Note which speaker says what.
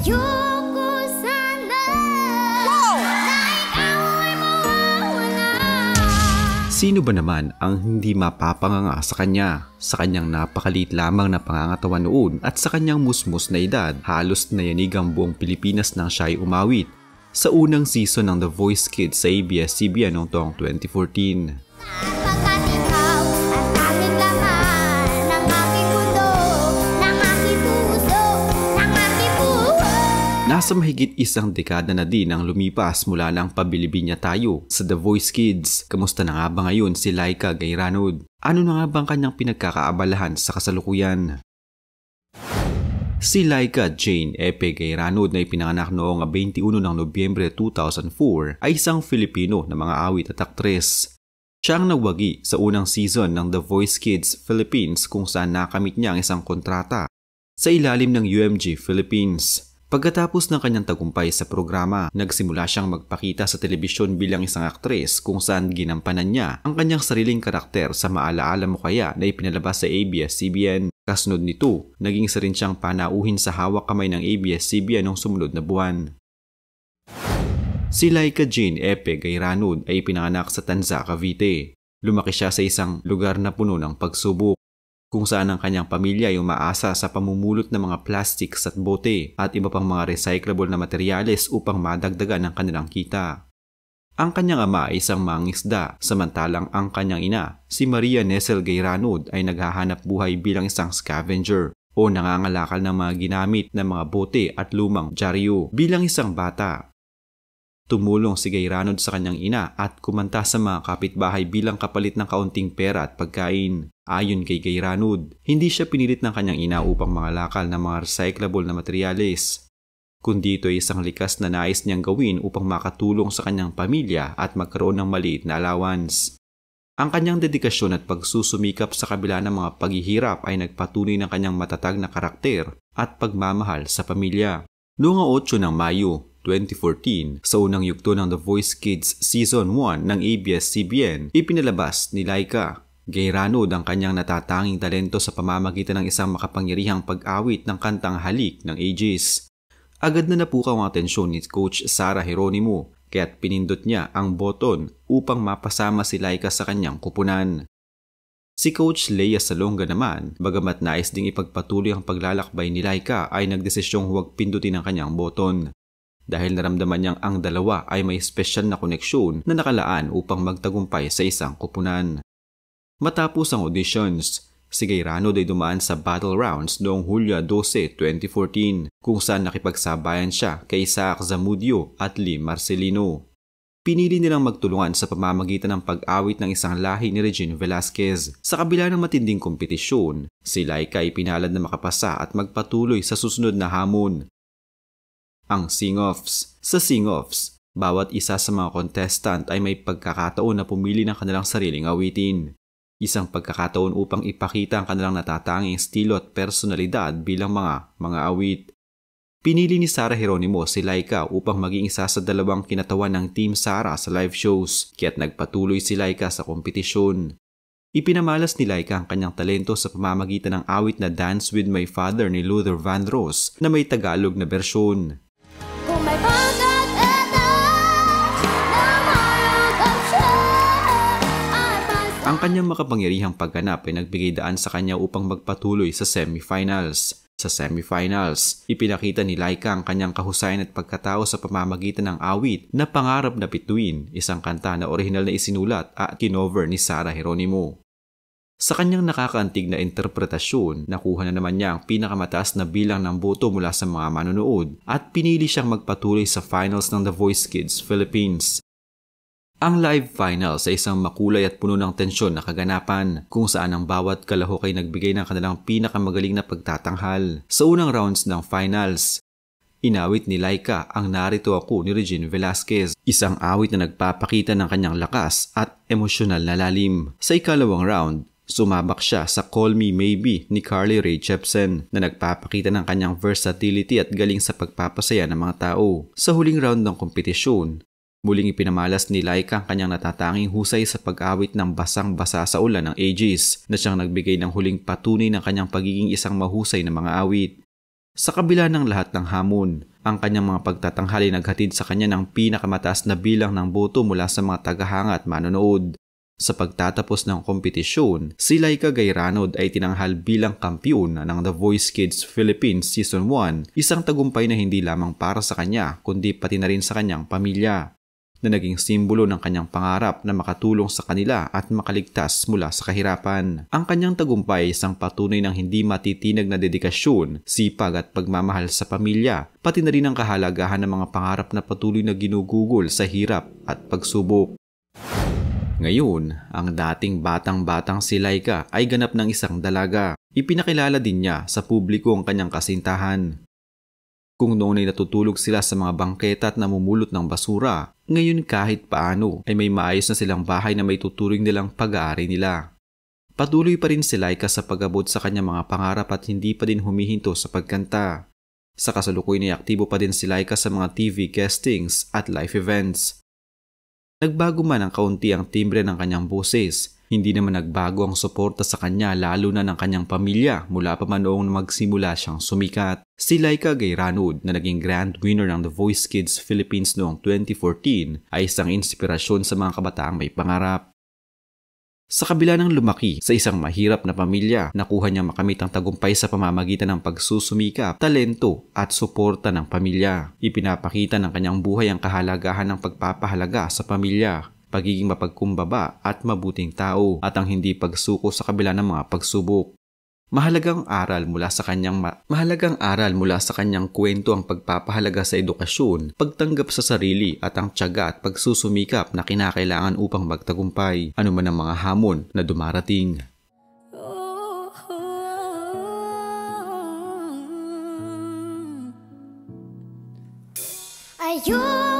Speaker 1: Ayoko sana na ikaw ay mawawala.
Speaker 2: Sino ba naman ang hindi mapapanganga sa kanyang napakaliit lamang na pangangatawan noon at sa kanyang musmus na edad? Halos nayanig ang buong Pilipinas nang siya ay umawit sa unang season ng The Voice Kids sa ABS-CBN noong taong 2014.
Speaker 1: Pagkat ikaw ang tanging laman ng aking mundo, ng aking puso, ng aking buhay.
Speaker 2: Nasa mahigit isang dekada na din ang lumipas mula nang pabilibin niya tayo sa The Voice Kids. Kamusta na nga ba ngayon si Laika Gayranod? Ano na nga bang kanyang pinagkakaabalahan sa kasalukuyan? Si Laika Jane Epe Gayranod na ipinanganak noong 21 ng Nobyembre 2004 ay isang Filipino na mga awit at aktres. Siya ang nagwagi sa unang season ng The Voice Kids Philippines kung saan nakamit niya ang isang kontrata sa ilalim ng UMG Philippines. Pagkatapos ng kanyang tagumpay sa programa, nagsimula siyang magpakita sa telebisyon bilang isang aktres kung saan ginampanan niya ang kanyang sariling karakter sa Maalaala Mo Kaya na ipinalabas sa ABS-CBN. Kasunod nito, naging isa rin siyang panauhin sa hawak kamay ng ABS-CBN noong sumunod na buwan. Si Laika Jane Epe Gayranod ay ipinanganak sa Tanza, Cavite. Lumaki siya sa isang lugar na puno ng pagsubok, kung saan ang kanyang pamilya ay umaasa sa pamumulot ng mga plastics at bote at iba pang mga recyclable na materyales upang madagdagan ang kanilang kita. Ang kanyang ama ay isang mangingisda, samantalang ang kanyang ina, si Maria Nesel Gayranod, ay naghahanap buhay bilang isang scavenger o nangangalakal ng mga ginamit na mga bote at lumang dyaryo. Bilang isang bata, tumulong si Gayranod sa kanyang ina at kumanta sa mga kapitbahay bilang kapalit ng kaunting pera at pagkain. Ayon kay Gayranod, hindi siya pinilit ng kanyang ina upang mangalakal ng mga recyclable na materyales, kundi ito ay isang likas na nais niyang gawin upang makatulong sa kanyang pamilya at magkaroon ng maliit na allowance. Ang kanyang dedikasyon at pagsusumikap sa kabila ng mga paghihirap ay nagpatunay ng kanyang matatag na karakter at pagmamahal sa pamilya. Noong 8 ng Mayo 2014, sa unang yugto ng The Voice Kids Season 1 ng ABS-CBN, ipinalabas ni Laika Gayranod ang kanyang natatanging talento sa pamamagitan ng isang makapangyarihang pag-awit ng kantang Halik ng Aegis. Agad na napukaw ang atensyon ni Coach Sarah Geronimo, kaya't pinindot niya ang button upang mapasama si Laika sa kanyang kupunan. Si Coach Leia Salonga naman, bagamat nais ding ipagpatuloy ang paglalakbay ni Laika, ay nagdesisyong huwag pindutin ang kanyang button, dahil naramdaman niyang ang dalawa ay may espesyal na koneksyon na nakalaan upang magtagumpay sa isang kupunan. Matapos ang auditions, si Gayranod ay dumaan sa battle rounds noong Hulyo 12, 2014 kung saan nakipagsabayan siya kay Isaac Zamudio at Lee Marcelino. Pinili nilang magtulungan sa pamamagitan ng pag-awit ng isang lahi ni Regine Velasquez. Sa kabila ng matinding kompetisyon, si Laika ay pinalad na makapasa at magpatuloy sa susunod na hamon. Ang sing-offs. Sa sing-offs, bawat isa sa mga contestant ay may pagkakataon na pumili ng kanilang sariling awitin. Isang pagkakataon upang ipakita ang kanilang natatanging estilo at personalidad bilang mga awit. Pinili ni Sarah Geronimo si Laika upang maging isa sa dalawang kinatawan ng Team Sarah sa live shows, kaya't nagpatuloy si Laika sa kompetisyon. Ipinamalas ni Laika ang kanyang talento sa pamamagitan ng awit na Dance With My Father ni Luther Vandross na may Tagalog na bersyon.
Speaker 1: Kung may pagkakataon na mayroon siya,
Speaker 2: ang kanyang makapangyarihang pagganap ay nagbigay daan sa kanya upang magpatuloy sa semifinals. Sa semifinals, ipinakita ni Laika ang kanyang kahusayan at pagkatao sa pamamagitan ng awit na Pangarap na Bituin, isang kanta na orihinal na isinulat at kinover ni Sarah Geronimo. Sa kanyang nakakaantig na interpretasyon, nakuha na naman niya ang pinakamataas na bilang ng boto mula sa mga manonood at pinili siyang magpatuloy sa finals ng The Voice Kids Philippines. Ang live finals ay isang makulay at puno ng tensyon na kaganapan kung saan ang bawat kalahok ay nagbigay ng kanilang pinakamagaling na pagtatanghal. Sa unang rounds ng finals, inawit ni Laika ang Narito Ako ni Regine Velasquez, isang awit na nagpapakita ng kanyang lakas at emosyonal na lalim. Sa ikalawang round, sumabak siya sa Call Me Maybe ni Carly Rae Jepsen na nagpapakita ng kanyang versatility at galing sa pagpapasaya ng mga tao. Sa huling round ng kompetisyon, muling ipinamalas ni Laika ang kanyang natatanging husay sa pag-awit ng Basang-Basa sa Ulan ng Aegis na siyang nagbigay ng huling patunay ng kanyang pagiging isang mahusay na mga awit. Sa kabila ng lahat ng hamon, ang kanyang mga pagtatanghali naghatid sa kanya ng pinakamataas na bilang ng boto mula sa mga tagahanga at manonood. Sa pagtatapos ng kompetisyon, si Laika Gayranod ay tinanghal bilang kampiyon ng The Voice Kids Philippines Season 1, isang tagumpay na hindi lamang para sa kanya kundi pati na rin sa kanyang pamilya, na naging simbolo ng kanyang pangarap na makatulong sa kanila at makaligtas mula sa kahirapan. Ang kanyang tagumpay ay isang patunay ng hindi matitinag na dedikasyon, sipag at pagmamahal sa pamilya, pati na rin ang kahalagahan ng mga pangarap na patuloy na ginugugol sa hirap at pagsubok. Ngayon, ang dating batang-batang si Laika ay ganap ng isang dalaga. Ipinakilala din niya sa publiko ang kanyang kasintahan. Kung noon ay natutulog sila sa mga bangketa at namumulot ng basura, ngayon kahit paano ay may maayos na silang bahay na may tuturing nilang pag-aari nila. Patuloy pa rin si Laika sa pag-abot sa kanyang mga pangarap at hindi pa din humihinto sa pagkanta. Sa kasalukuyan ay aktibo pa din si Laika sa mga TV castings at live events. Nagbago man ang kaunti ang timbre ng kanyang boses, hindi naman nagbago ang suporta sa kanya lalo na ng kanyang pamilya mula pa man noong magsimula siyang sumikat. Si Laika Gayranod na naging grand winner ng The Voice Kids Philippines noong 2014 ay isang inspirasyon sa mga kabataang may pangarap. Sa kabila ng lumaki sa isang mahirap na pamilya, nakuha niyang makamit ang tagumpay sa pamamagitan ng pagsusumikap, talento at suporta ng pamilya. Ipinapakita ng kanyang buhay ang kahalagahan ng pagpapahalaga sa pamilya, pagiging mapagkumbaba at mabuting tao, at ang hindi pagsuko sa kabila ng mga pagsubok. Mahalagang aral mula sa kanyang kwento ang pagpapahalaga sa edukasyon, pagtanggap sa sarili at ang tiyaga at pagsusumikap na kinakailangan upang magtagumpay, anuman ang mga hamon na dumarating.
Speaker 1: Ayun